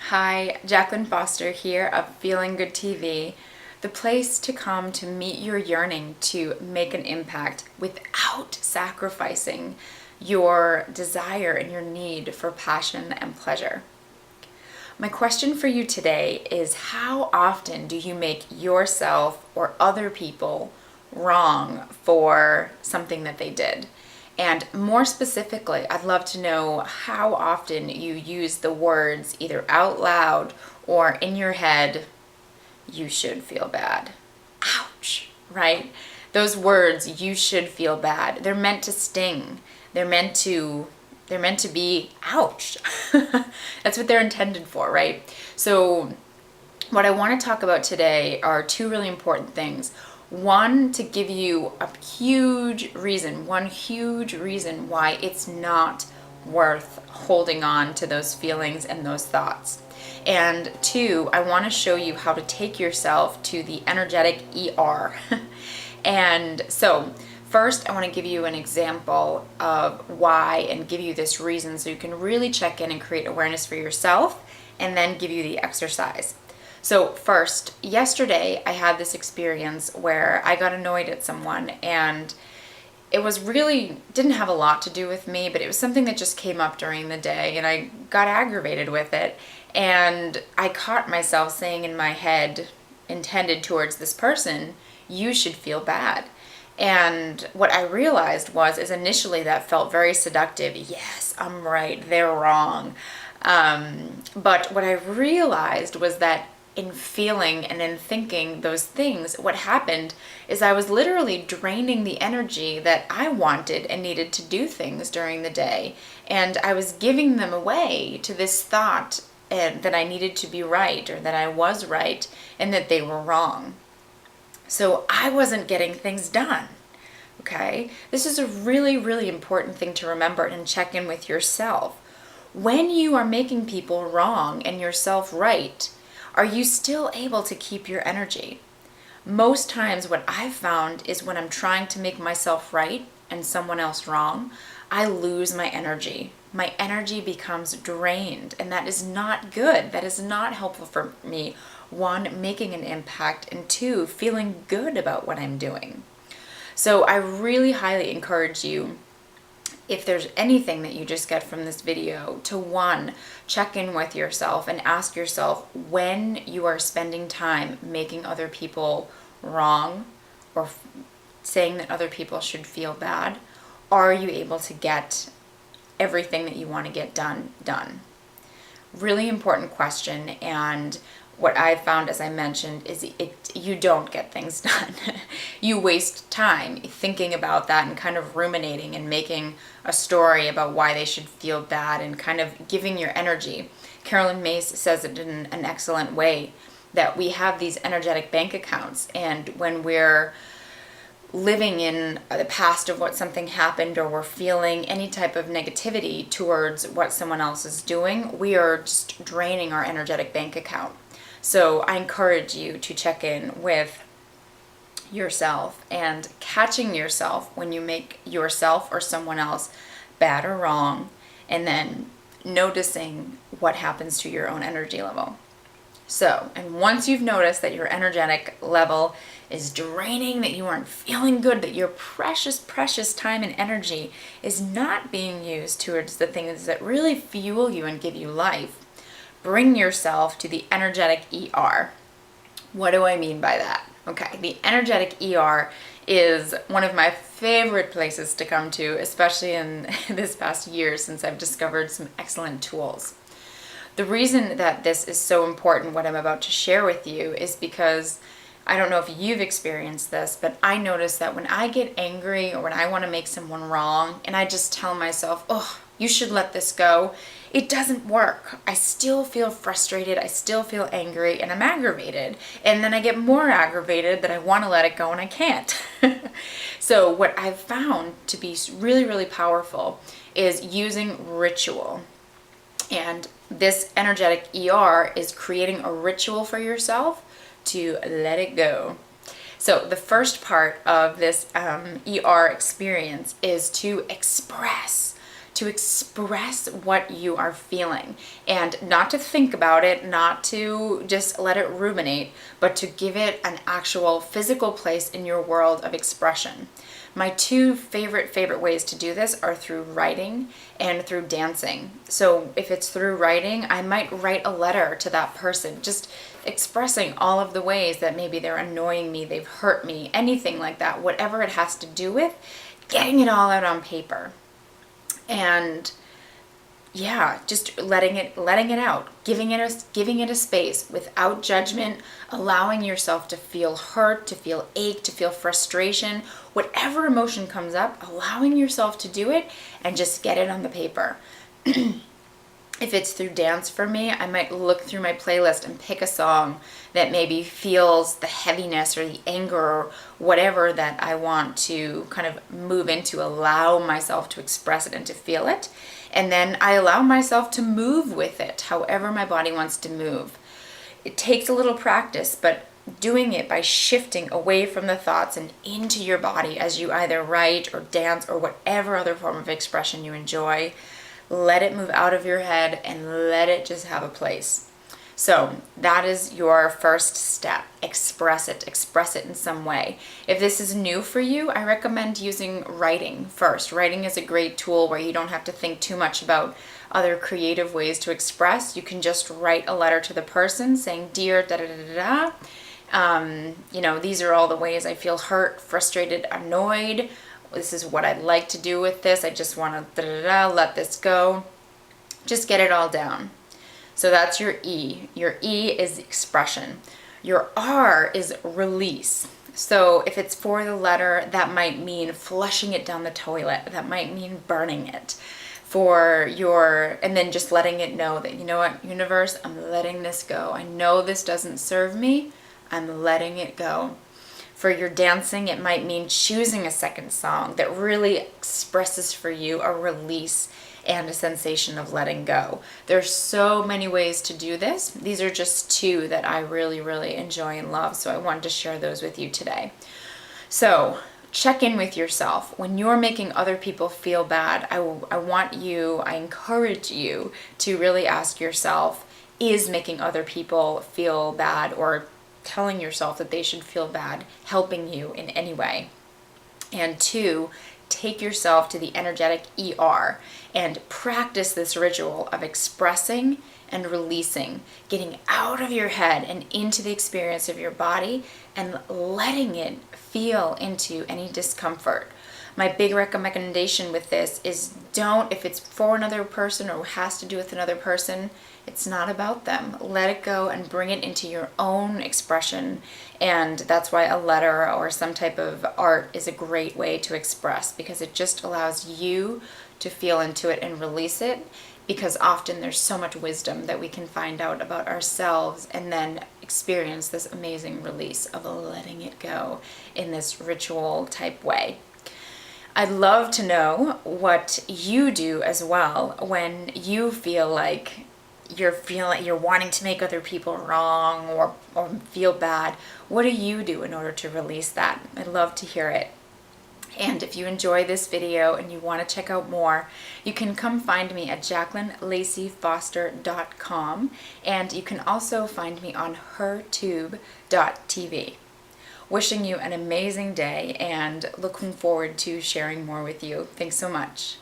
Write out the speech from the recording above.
Hi, Jacqueline Foster here of Feeling Good TV, the place to come to meet your yearning to make an impact without sacrificing your desire and your need for passion and pleasure. My question for you today is, how often do you make yourself or other people wrong for something that they did? And more specifically, I'd love to know how often you use the words either out loud or in your head, "you should feel bad." Ouch, right? Those words, "you should feel bad," they're meant to sting. They're meant to be ouch. That's what they're intended for, right? So what I want to talk about today are two really important things. One, to give you one huge reason why it's not worth holding on to those feelings and those thoughts. And two, I want to show you how to take yourself to the energetic ER. And so first, I want to give you an example of why and give you this reason so you can really check in and create awareness for yourself, and then give you the exercise. So first, yesterday I had this experience where I got annoyed at someone, and it was really, didn't have a lot to do with me, but it was something that just came up during the day and I got aggravated with it. And I caught myself saying in my head, intended towards this person, "you should feel bad." And what I realized is initially that felt very seductive. Yes, I'm right, they're wrong. But what I realized was that in feeling and in thinking those things, what happened is I was literally draining the energy that I wanted and needed to do things during the day. And I was giving them away to this thought that I needed to be right, or that I was right and that they were wrong. So I wasn't getting things done. Okay? This is a really, really important thing to remember and check in with yourself. When you are making people wrong and yourself right, are you still able to keep your energy? Most times what I've found is when I'm trying to make myself right and someone else wrong, I lose my energy. My energy becomes drained, and that is not good. That is not helpful for me. One, making an impact, and two, feeling good about what I'm doing. So I really highly encourage you, if there's anything that you just get from this video, to one, check in with yourself and ask yourself, when you are spending time making other people wrong or saying that other people should feel bad, are you able to get everything that you want to get done? Really important question. And what I've found, as I mentioned, is you don't get things done. You waste time thinking about that and kind of ruminating and making a story about why they should feel bad and kind of giving your energy. Carolyn Mace says it in an excellent way, that we have these energetic bank accounts, and when we're living in the past of what something happened, or we're feeling any type of negativity towards what someone else is doing, we are just draining our energetic bank account. So I encourage you to check in with yourself and catching yourself when you make yourself or someone else bad or wrong, and then noticing what happens to your own energy level. So, and once you've noticed that your energetic level is draining, that you aren't feeling good, that your precious, precious time and energy is not being used towards the things that really fuel you and give you life, bring yourself to the energetic ER. What do I mean by that? Okay, the energetic ER is one of my favorite places to come to, especially in this past year, since I've discovered some excellent tools. The reason that this is so important, what I'm about to share with you, is because I don't know if you've experienced this, but I notice that when I get angry or when I want to make someone wrong and I just tell myself, "Oh, you should let this go," it doesn't work. I still feel frustrated, I still feel angry, and I'm aggravated. And then I get more aggravated that I want to let it go and I can't. So what I've found to be really, really powerful is using ritual. And this energetic ER is creating a ritual for yourself to let it go. So the first part of this ER experience is to express, to express what you are feeling, and not to think about it, not to just let it ruminate, but to give it an actual physical place in your world of expression. My two favorite ways to do this are through writing and through dancing. So if it's through writing, I might write a letter to that person, just expressing all of the ways that maybe they're annoying me, they've hurt me, anything like that, whatever it has to do with, getting it all out on paper. And yeah, just letting it out, giving it a space without judgment, allowing yourself to feel hurt, to feel ache, to feel frustration, whatever emotion comes up, allowing yourself to do it and just get it on the paper. If it's through dance for me, I might look through my playlist and pick a song that maybe feels the heaviness or the anger or whatever that I want to kind of move into, allow myself to express it and to feel it. And then I allow myself to move with it, however my body wants to move. It takes a little practice, but doing it by shifting away from the thoughts and into your body as you either write or dance or whatever other form of expression you enjoy, let it move out of your head and let it just have a place. So that is your first step. Express it in some way. If this is new for you, I recommend using writing first. Writing is a great tool where you don't have to think too much about other creative ways to express. You can just write a letter to the person saying, "Dear da da da da da, these are all the ways I feel hurt, frustrated, annoyed. This is what I'd like to do with this. I just want to let this go." Just get it all down. So that's your E. Your E is expression. Your R is release. So if it's for the letter, that might mean flushing it down the toilet. That might mean burning it. And then just letting it know that, you know what, universe, I'm letting this go. I know this doesn't serve me. I'm letting it go. For your dancing, it might mean choosing a second song that really expresses for you a release and a sensation of letting go. There's so many ways to do this. These are just two that I really, really enjoy and love, so I wanted to share those with you today. So check in with yourself. When you're making other people feel bad, I encourage you to really ask yourself, is making other people feel bad or telling yourself that they should feel bad helping you in any way? And two, take yourself to the energetic ER and practice this ritual of expressing and releasing, getting out of your head and into the experience of your body and letting it feel into any discomfort. My big recommendation with this is if it's for another person or has to do with another person, it's not about them. Let it go and bring it into your own expression. And that's why a letter or some type of art is a great way to express, because it just allows you to feel into it and release it, because often there's so much wisdom that we can find out about ourselves and then experience this amazing release of letting it go in this ritual type way. I'd love to know what you do as well when you feel like you're wanting to make other people wrong or feel bad. What do you do in order to release that? I'd love to hear it. And if you enjoy this video and you want to check out more, you can come find me at JacquelineLaceyFoster.com, and you can also find me on hertube.tv. Wishing you an amazing day and looking forward to sharing more with you. Thanks so much.